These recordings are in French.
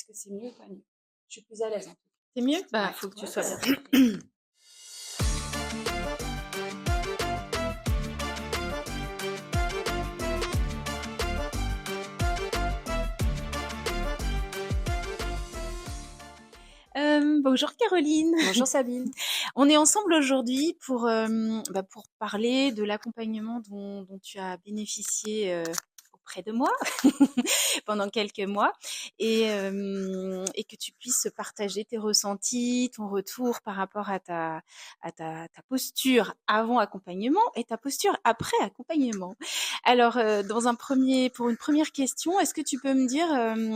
Est-ce que c'est mieux ou pas mieux? Je suis plus à l'aise, en tout cas. C'est mieux? Bah, Ouais, faut que tu ouais, sois ça bien. va. Bonjour Caroline. Bonjour Sabine. On est ensemble aujourd'hui pour parler de l'accompagnement dont tu as bénéficié auprès de moi pendant quelques mois et que tu puisses partager tes ressentis, ton retour par rapport à ta posture avant accompagnement et ta posture après accompagnement. Alors, pour une première question, est-ce que tu peux me dire,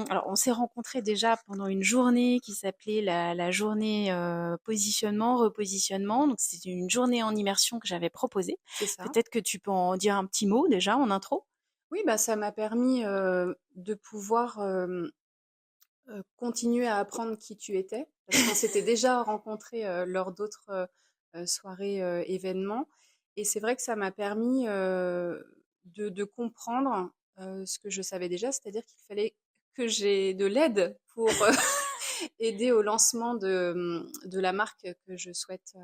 alors on s'est rencontrés déjà pendant une journée qui s'appelait la journée positionnement, repositionnement. Donc c'est une journée en immersion que j'avais proposée. C'est ça. Peut-être que tu peux en dire un petit mot déjà en intro. Oui, bah, ça m'a permis de pouvoir continuer à apprendre qui tu étais, parce qu'on s'était déjà rencontrés lors d'autres soirées événements. Et c'est vrai que ça m'a permis de comprendre ce que je savais déjà, c'est-à-dire qu'il fallait que j'ai de l'aide pour aider au lancement de la marque que je souhaite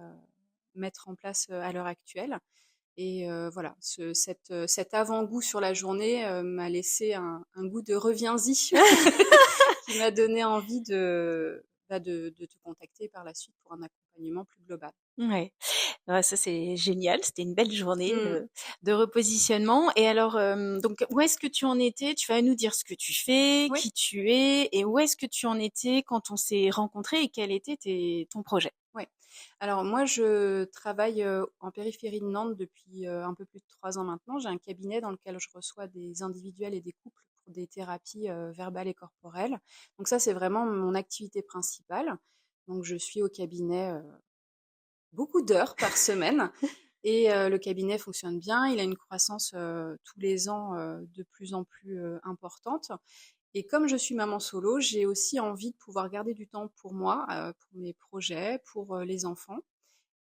mettre en place à l'heure actuelle. Et voilà, cet avant-goût sur la journée m'a laissé un goût de reviens-y qui m'a donné envie de te contacter par la suite pour un accompagnement plus global. Ouais. Ouais, ça c'est génial. C'était une belle journée Mm. de repositionnement. Et alors, donc, où est-ce que tu en étais? Tu vas nous dire ce que tu fais, Oui. qui tu es, et où est-ce que tu en étais quand on s'est rencontrés et quel était ton projet? Ouais. Alors moi, je travaille en périphérie de Nantes depuis un peu plus de 3 ans maintenant. J'ai un cabinet dans lequel je reçois des individuels et des couples pour des thérapies verbales et corporelles. Donc ça, c'est vraiment mon activité principale. Donc je suis au cabinet beaucoup d'heures par semaine et le cabinet fonctionne bien. Il a une croissance tous les ans de plus en plus importante. Et comme je suis maman solo, j'ai aussi envie de pouvoir garder du temps pour moi, pour mes projets, pour les enfants.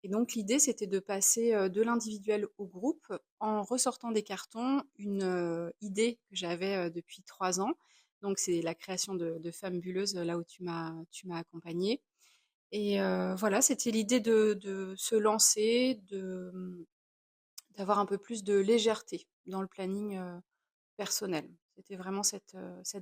Et donc l'idée, c'était de passer de l'individuel au groupe en ressortant des cartons une idée que j'avais depuis 3 ans. Donc c'est la création de Femmes Bulleuses, là où tu m'as accompagnée. Et voilà, c'était l'idée de se lancer, d'avoir un peu plus de légèreté dans le planning personnel. C'était vraiment cette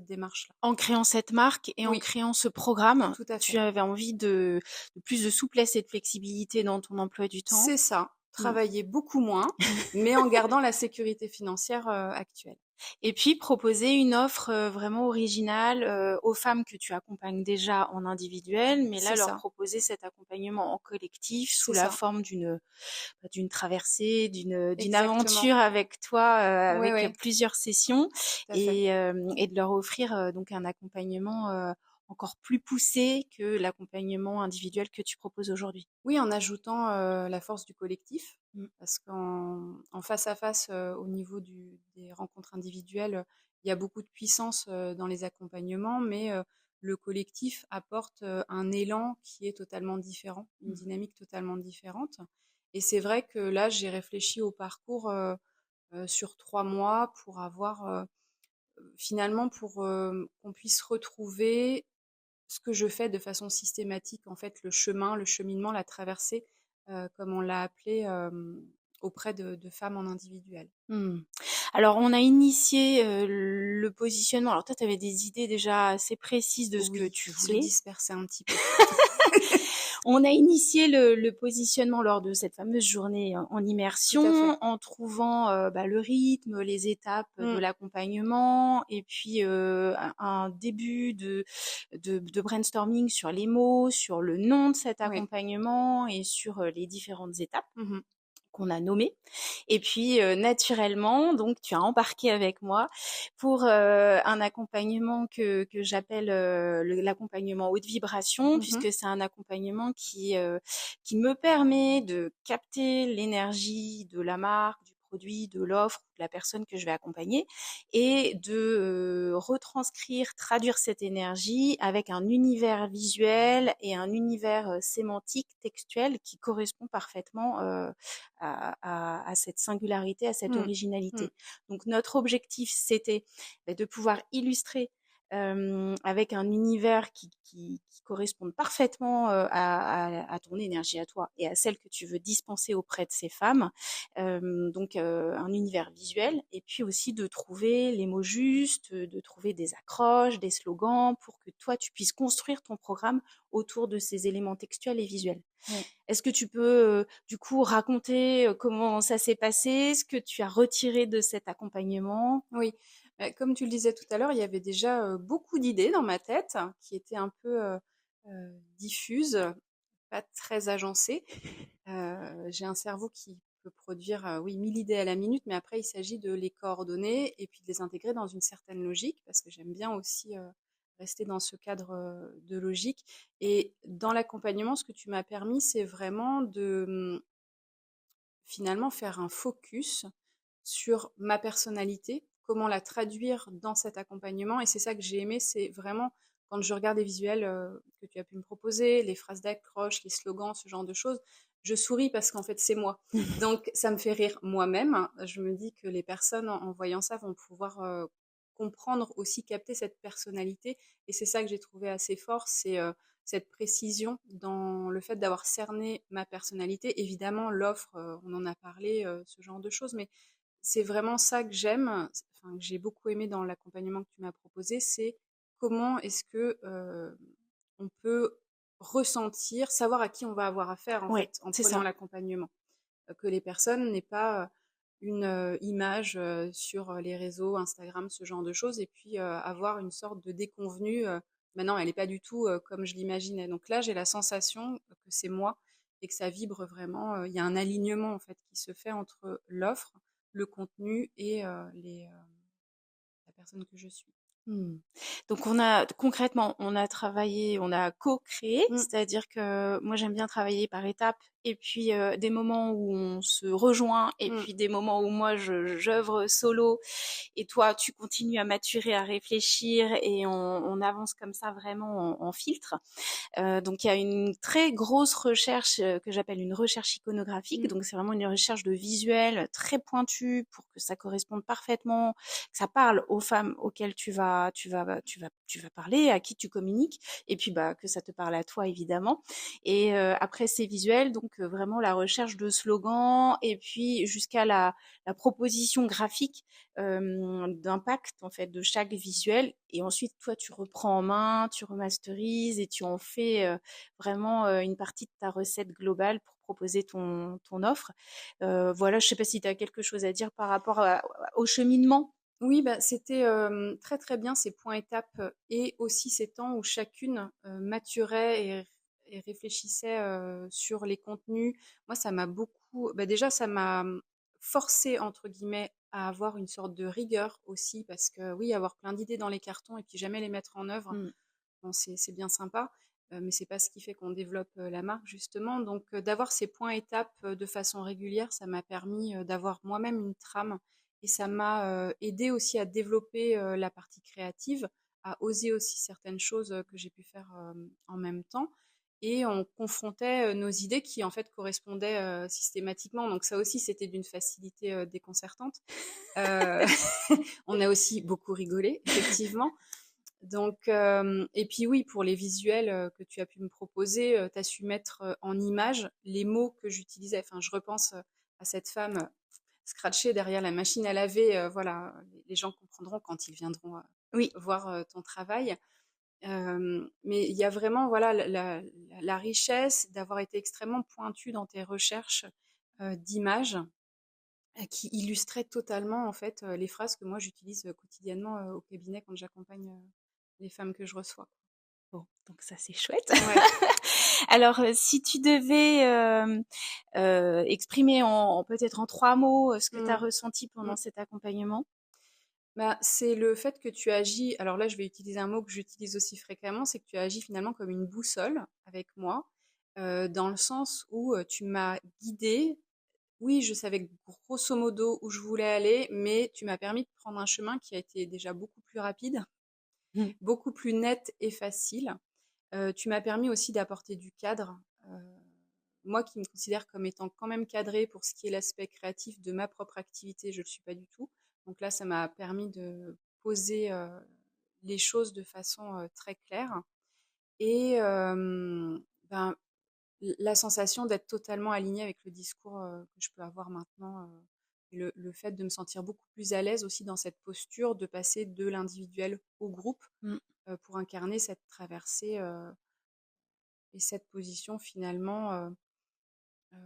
démarche-là. En créant cette marque et en Oui, créant ce programme, tout à tu fait. avais envie de plus de souplesse et de flexibilité dans ton emploi du temps. C'est ça. Mm. Travailler beaucoup moins, mais en gardant la sécurité financière actuelle. Et puis proposer une offre vraiment originale aux femmes que tu accompagnes déjà en individuel, mais là C'est leur ça. proposer cet accompagnement en collectif sous C'est la ça. forme d'une traversée, d'une Exactement. aventure avec toi, Oui, avec oui, plusieurs sessions tout à fait. et de leur offrir donc un accompagnement encore plus poussé que l'accompagnement individuel que tu proposes aujourd'hui. Oui, en ajoutant la force du collectif, Mm. parce qu'en face à face, au niveau des rencontres individuelles, il y a beaucoup de puissance dans les accompagnements, mais le collectif apporte un élan qui est totalement différent, une Mm. dynamique totalement différente. Et c'est vrai que là, j'ai réfléchi au parcours sur 3 mois pour avoir finalement pour qu'on puisse retrouver ce que je fais de façon systématique, en fait, le chemin, le cheminement, la traversée, comme on l'a appelé auprès de femmes en individuel. Hmm. Alors, on a initié le positionnement. Alors, toi, tu avais des idées déjà assez précises de ce que Oui, tu qui se voulais. dispersaient un petit peu. On a initié le positionnement lors de cette fameuse journée en Tout à fait. immersion, en trouvant le rythme, les étapes de Mm, l'accompagnement, et puis un début de brainstorming sur les mots, sur le nom de cet oui. accompagnement et sur les différentes étapes Mhm. qu'on a nommé. Et puis naturellement, donc tu as embarqué avec moi pour un accompagnement que j'appelle l'accompagnement haute vibration, Mhm. puisque c'est un accompagnement qui me permet de capter l'énergie de la marque, du produit, de l'offre, de la personne que je vais accompagner, et de retranscrire, traduire cette énergie avec un univers visuel et un univers sémantique, textuel qui correspond parfaitement à cette singularité, à cette Mm, mm, originalité. Donc notre objectif, c'était de pouvoir illustrer avec un univers qui corresponde parfaitement à ton énergie à toi et à celle que tu veux dispenser auprès de ces femmes. Donc un univers visuel et puis aussi de trouver les mots justes, de trouver des accroches, des slogans pour que toi tu puisses construire ton programme autour de ces éléments textuels et visuels. Ouais. Est-ce que tu peux du coup raconter comment ça s'est passé, ce que tu as retiré de cet accompagnement? Oui, comme tu le disais tout à l'heure, il y avait déjà, beaucoup d'idées dans ma tête qui étaient un peu, diffuses, pas très agencées. J'ai un cerveau qui peut produire, oui, 1000 idées à la minute, mais après il s'agit de les coordonner et puis de les intégrer dans une certaine logique parce que j'aime bien aussi, rester dans ce cadre, de logique et dans l'accompagnement, ce que tu m'as permis, c'est vraiment de, finalement faire un focus sur ma personnalité, comment la traduire dans cet accompagnement. Et c'est ça que j'ai aimé, c'est vraiment quand je regarde les visuels que tu as pu me proposer, les phrases d'accroche, les slogans, ce genre de choses, je souris parce qu'en fait c'est moi. Donc ça me fait rire moi-même. Je me dis que les personnes en voyant ça vont pouvoir comprendre aussi, capter cette personnalité. Et c'est ça que j'ai trouvé assez fort, c'est cette précision dans le fait d'avoir cerné ma personnalité. Évidemment, l'offre, on en a parlé, ce genre de choses, mais c'est vraiment ça que j'aime, enfin, que j'ai beaucoup aimé dans l'accompagnement que tu m'as proposé, c'est comment est-ce que on peut ressentir, savoir à qui on va avoir affaire en Ouais, fait en c'est prenant ça. l'accompagnement. Que les personnes n'aient pas une image sur les réseaux, Instagram, ce genre de choses, et puis avoir une sorte de déconvenue. Maintenant, elle n'est pas du tout comme je l'imaginais. Donc là, j'ai la sensation que c'est moi et que ça vibre vraiment. Il y a un alignement en fait qui se fait entre l'offre, le contenu et la personne que je suis. Mmh. Donc on a concrètement, on a travaillé, on a co-créé, Mm, c'est-à-dire que moi j'aime bien travailler par étapes et puis des moments où on se rejoint et mm, puis des moments où moi j'œuvre solo et toi tu continues à maturer, à réfléchir et on avance comme ça vraiment en filtre. Donc il y a une très grosse recherche que j'appelle une recherche iconographique. mm, Donc c'est vraiment une recherche de visuels très pointu pour que ça corresponde parfaitement, que ça parle aux femmes auxquelles tu vas parler, à qui tu communiques, et puis bah que ça te parle à toi évidemment. Et après ces visuels, donc vraiment la recherche de slogans et puis jusqu'à la proposition graphique d'impact en fait de chaque visuel et ensuite toi tu reprends en main, tu remasterises et tu en fais vraiment une partie de ta recette globale pour proposer ton offre. Voilà, je sais pas si tu as quelque chose à dire par rapport au cheminement. Oui, bah, c'était très très bien ces points étapes et aussi ces temps où chacune maturait et réfléchissait sur les contenus. Moi, ça m'a beaucoup, bah, déjà, ça m'a forcé, entre guillemets, à avoir une sorte de rigueur aussi, parce que oui, avoir plein d'idées dans les cartons et puis jamais les mettre en œuvre, Mm. bon, c'est bien sympa, mais c'est pas ce qui fait qu'on développe la marque, justement. Donc, d'avoir ces points étapes de façon régulière, ça m'a permis d'avoir moi-même une trame et ça m'a aidé aussi à développer la partie créative, à oser aussi certaines choses que j'ai pu faire en même temps. Et on confrontait nos idées qui en fait correspondaient systématiquement. Donc ça aussi, c'était d'une facilité déconcertante. Euh, on a aussi beaucoup rigolé, effectivement. Donc, et puis oui, pour les visuels que tu as pu me proposer, tu as su mettre en image les mots que j'utilisais. Enfin, je repense à cette femme scratchée derrière la machine à laver. Voilà, les gens comprendront quand ils viendront Oui. voir ton travail. Mais il y a vraiment voilà la richesse d'avoir été extrêmement pointu dans tes recherches d'images qui illustraient totalement en fait les phrases que moi j'utilise quotidiennement au cabinet quand j'accompagne les femmes que je reçois. Bon, donc ça c'est chouette. Ouais. Alors, si tu devais exprimer peut-être en 3 mots ce que tu as Mmh. ressenti pendant Mmh. cet accompagnement. Bah, c'est le fait que tu agis, alors là je vais utiliser un mot que j'utilise aussi fréquemment, c'est que tu agis finalement comme une boussole avec moi, dans le sens où tu m'as guidée. Oui, je savais grosso modo où je voulais aller, mais tu m'as permis de prendre un chemin qui a été déjà beaucoup plus rapide, Mm. beaucoup plus net et facile. Tu m'as permis aussi d'apporter du cadre. Moi qui me considère comme étant quand même cadrée pour ce qui est l'aspect créatif de ma propre activité, je ne le suis pas du tout. Donc là, ça m'a permis de poser les choses de façon très claire. Et ben, la sensation d'être totalement alignée avec le discours que je peux avoir maintenant. Le fait de me sentir beaucoup plus à l'aise aussi dans cette posture, de passer de l'individuel au groupe Mmh. pour incarner cette traversée et cette position finalement. Euh,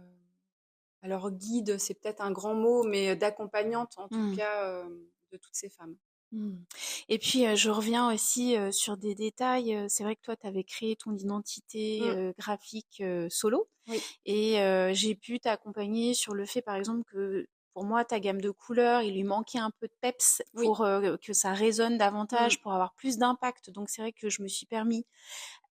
alors guide, c'est peut-être un grand mot, mais d'accompagnante en tout Mmh. cas de toutes ces femmes. Mmh. Et puis, je reviens aussi, sur des détails, c'est vrai que toi, tu avais créé ton identité, Mm, graphique, solo oui, et j'ai pu t'accompagner sur le fait, par exemple, que pour moi, ta gamme de couleurs, il lui manquait un peu de peps oui. pour, que ça résonne Mm, davantage, pour avoir plus d'impact. Donc c'est vrai que je me suis permis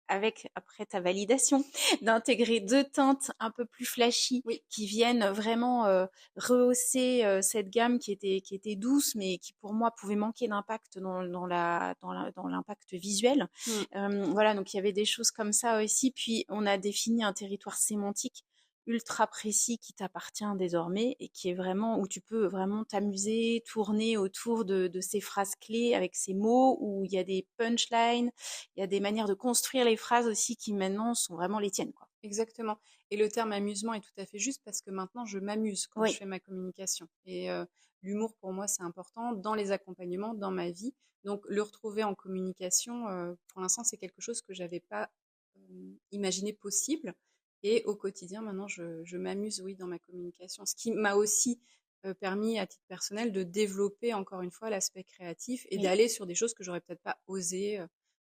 avec après ta validation, d'intégrer 2 teintes un peu plus flashy oui. qui viennent vraiment, rehausser, cette gamme qui était douce, mais qui pour moi pouvait manquer d'impact dans l'impact visuel. Mm. Voilà, donc il y avait des choses comme ça aussi. Puis on a défini un territoire sémantique ultra précis qui t'appartient désormais et qui est vraiment où tu peux vraiment t'amuser, tourner autour de ces phrases clés avec ces mots où il y a des punchlines, il y a des manières de construire les phrases aussi qui maintenant sont vraiment les tiennes, quoi. Exactement. Et le terme amusement est tout à fait juste parce que maintenant, je m'amuse quand je Oui. fais ma communication. Et l'humour, pour moi, c'est important dans les accompagnements, dans ma vie. Donc, le retrouver en communication, pour l'instant, c'est quelque chose que j'avais pas imaginé possible. Et au quotidien, maintenant, je m'amuse, oui, dans ma communication. Ce qui m'a aussi permis, à titre personnel, de développer, encore une fois, l'aspect créatif et Oui. d'aller sur des choses que j'aurais peut-être pas osé.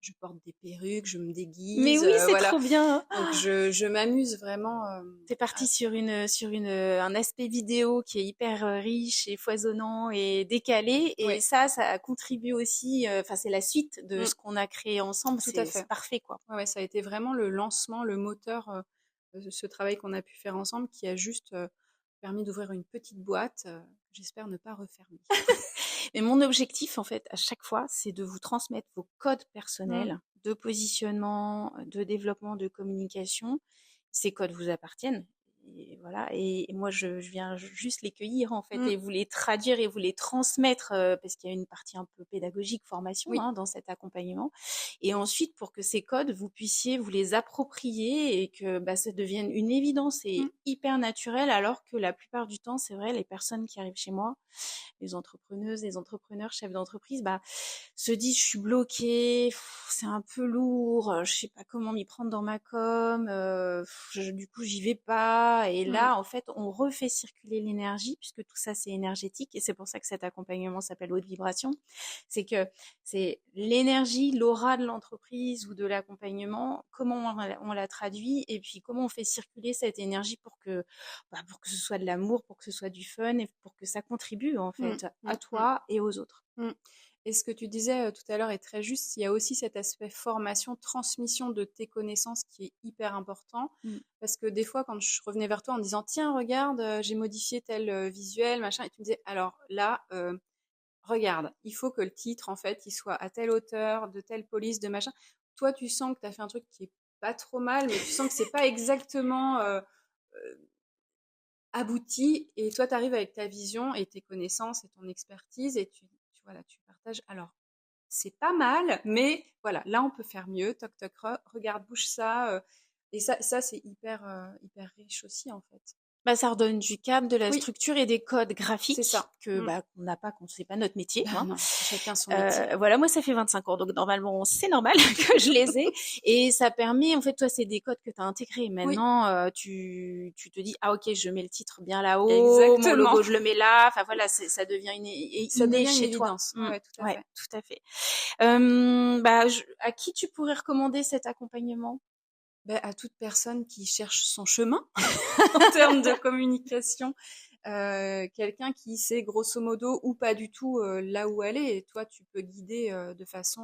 Je porte des perruques, je me Mais déguise, oui, c'est voilà. trop bien. Donc je m'amuse vraiment T'es parti sur un aspect vidéo qui est hyper riche et foisonnant et décalé. Et ouais, ça a contribué aussi, enfin, c'est la suite de mmh, ce qu'on a créé ensemble. tout à C'est fait. parfait, quoi. Ouais, ouais, ça a été vraiment le lancement, le moteur, ce travail qu'on a pu faire ensemble qui a juste permis d'ouvrir une petite boîte, j'espère ne pas refermer. Mais mon objectif, en fait, à chaque fois, c'est de vous transmettre vos codes Mmh, personnels de positionnement, de développement, de communication. Ces codes vous appartiennent. Et voilà. Et moi, je viens juste les cueillir, en fait, mmh, et vous les traduire et vous les transmettre, parce qu'il y a une partie un peu pédagogique, formation, oui, hein, dans cet accompagnement. Et ensuite, pour que ces codes, vous puissiez vous les approprier et que bah, ça devienne une évidence mmh, et hyper naturel, alors que la plupart du temps, c'est vrai, les personnes qui arrivent chez moi, les entrepreneuses, les entrepreneurs, chefs d'entreprise, bah, se disent je suis bloquée, c'est un peu lourd, je sais pas comment m'y prendre dans ma com, du coup j'y vais pas. Et mmh, là, en fait, on refait circuler l'énergie puisque tout ça c'est énergétique et c'est pour ça que cet accompagnement s'appelle haute vibration. C'est que c'est l'énergie, l'aura de l'entreprise ou de l'accompagnement, comment on la traduit et puis comment on fait circuler cette énergie pour que ce soit de l'amour, pour que ce soit du fun et pour que ça contribue en mmh, fait à mmh, mmh, toi et aux autres. mmh. Et ce que tu disais tout à l'heure est très juste. Il y a aussi cet aspect formation, transmission de tes connaissances qui est hyper important. Mm. Parce que des fois, quand je revenais vers toi en disant, tiens, regarde, j'ai modifié tel visuel, machin, et tu me disais, alors là, regarde, il faut que le titre, en fait, il soit à telle hauteur, de telle police, de machin. Toi, tu sens que tu as fait un truc qui est pas trop mal, mais tu sens que c'est pas exactement abouti. Et toi, tu arrives avec ta vision et tes connaissances et ton expertise et voilà, tu partages. Alors, c'est pas mal, mais voilà, là, on peut faire mieux. Toc, toc, regarde, bouge ça. Et ça c'est hyper riche aussi, en fait. Bah, ça redonne du cadre, de la Oui, structure et des codes c'est graphiques ça. que Mm. bah, qu'on n'a pas quand c'est pas notre métier, Ben hein. non, chacun son métier. Voilà, moi ça fait 25 ans, donc normalement c'est normal que je les ai. Et ça permet, en fait, toi c'est des codes que tu as intégrés. Oui, Maintenant, tu te dis, ah ok, je mets le titre bien là-haut, mon exactement. logo je le mets là. Enfin voilà, ça devient Ça inné devient une chez toi. évidence. Ouais, ouais, tout à Ouais, fait. tout à fait. Bah, à qui tu pourrais recommander cet accompagnement? Ben, à toute personne qui cherche son chemin en termes de communication, quelqu'un qui sait grosso modo ou pas du tout là où aller, et toi tu peux guider de façon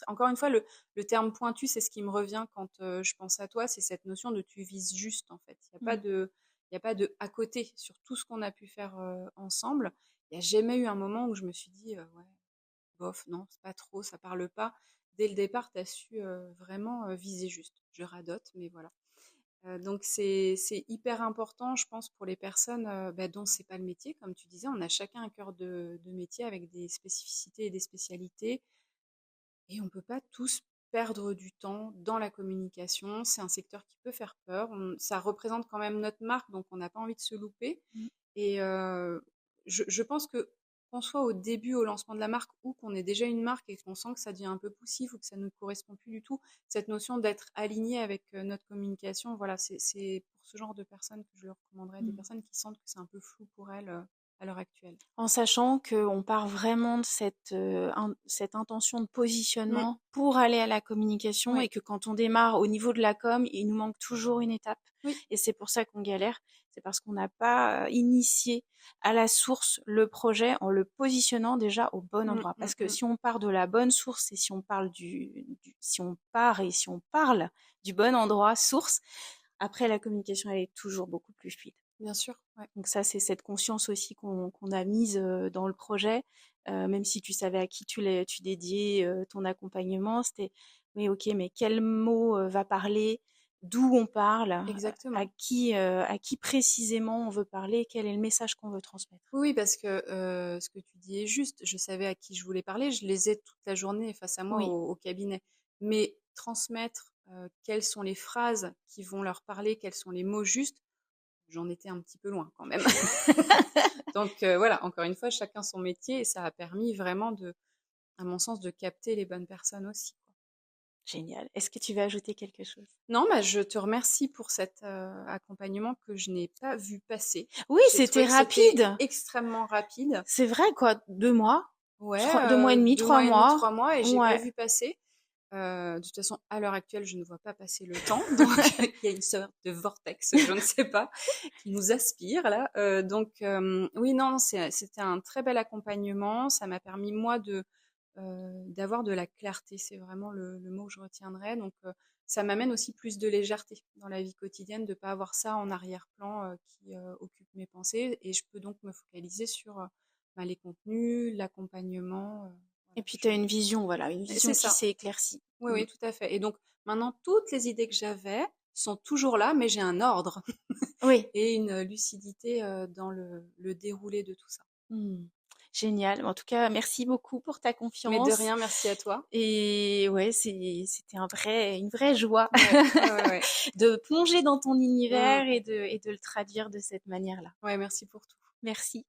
encore une fois le terme pointu c'est ce qui me revient quand je pense à toi, c'est cette notion de tu vises juste en fait. Mm. Il y a pas de à côté sur tout ce qu'on a pu faire ensemble. Il n'y a jamais eu un moment où je me suis dit ouais bof, non, c'est pas trop, ça parle pas. Dès le départ, tu as su vraiment viser juste. Je radote, mais voilà. Donc c'est hyper important, je pense, pour les personnes bah, dont c'est pas le métier. Comme tu disais, on a chacun un cœur de métier avec des spécificités et des spécialités. Et on peut pas tous perdre du temps dans la communication. C'est un secteur qui peut faire peur. Ça représente quand même notre marque, donc on n'a pas envie de se louper. Mmh. Et je pense que qu'on soit au début, au lancement de la marque, ou qu'on ait déjà une marque et qu'on sent que ça devient un peu poussif ou que ça ne nous correspond plus du tout, cette notion d'être aligné avec notre communication, voilà, c'est pour ce genre de personnes que je le recommanderais, des Mmh. personnes qui sentent que c'est un peu flou pour elles à l'heure actuelle. En sachant qu'on part vraiment de cette intention de Mm, positionnement pour aller à la communication, oui, et que quand on démarre au niveau de la com, il nous manque toujours une étape, oui, et c'est pour ça qu'on galère. C'est parce qu'on n'a pas initié à la source le projet en le positionnant déjà au bon mm, endroit. mm, Parce que mm. si on part de la bonne source, et si on parle si on part et si on parle du bon endroit source, après la communication elle est toujours beaucoup plus fluide. Bien sûr, ouais. Donc ça, c'est cette conscience aussi qu'on a mise dans le projet. Même si tu savais à qui tu dédiais ton accompagnement, c'était oui, ok, mais quel mot va parler, d'où on parle, Exactement. à qui précisément on veut parler, quel est le message qu'on veut transmettre. Oui, parce que ce que tu dis est juste. Je savais à qui je voulais parler. Je les ai toute la journée face à moi Oui, au cabinet. Mais transmettre quelles sont les phrases qui vont leur parler, quels sont les mots justes, j'en étais un petit peu loin quand même. Donc voilà, encore une fois, chacun son métier et ça a permis vraiment à mon sens, de capter les bonnes personnes aussi, quoi. génial. Est-ce que tu veux ajouter quelque chose? Non, bah, je te remercie pour cet accompagnement que je n'ai pas vu passer. Oui, J'ai c'était trouvé que c'était rapide. extrêmement rapide. C'est vrai, quoi. 2 mois, Ouais, 2 mois et demi, 2 mois et demi, trois 3 mois et j'ai pas mois. Ouais. vu passer. De toute façon, à l'heure actuelle, je ne vois pas passer le temps, donc il y a une sorte de vortex, je ne sais pas, qui nous aspire là. Donc oui, non, c'était un très bel accompagnement. Ça m'a permis moi d'avoir de la clarté. C'est vraiment le mot que je retiendrai. Donc ça m'amène aussi plus de légèreté dans la vie quotidienne, de pas avoir ça en arrière-plan qui occupe mes pensées, et je peux donc me focaliser sur bah, les contenus, l'accompagnement. Et Voilà, puis tu as une vision, voilà, une c'est vision qui ça. s'est éclaircie. Oui, Mm. oui, tout à fait. Et donc, maintenant, toutes les idées que j'avais sont toujours là, mais j'ai un ordre Oui. et une lucidité dans le déroulé de tout ça. Mm. Génial. En tout cas, merci beaucoup pour ta Mais de confiance. rien, merci à toi. Et ouais, c'était une vraie joie Ouais, ouais, ouais, ouais. de plonger dans ton Mm. univers et de le traduire de cette manière-là. Ouais, merci pour tout. Merci.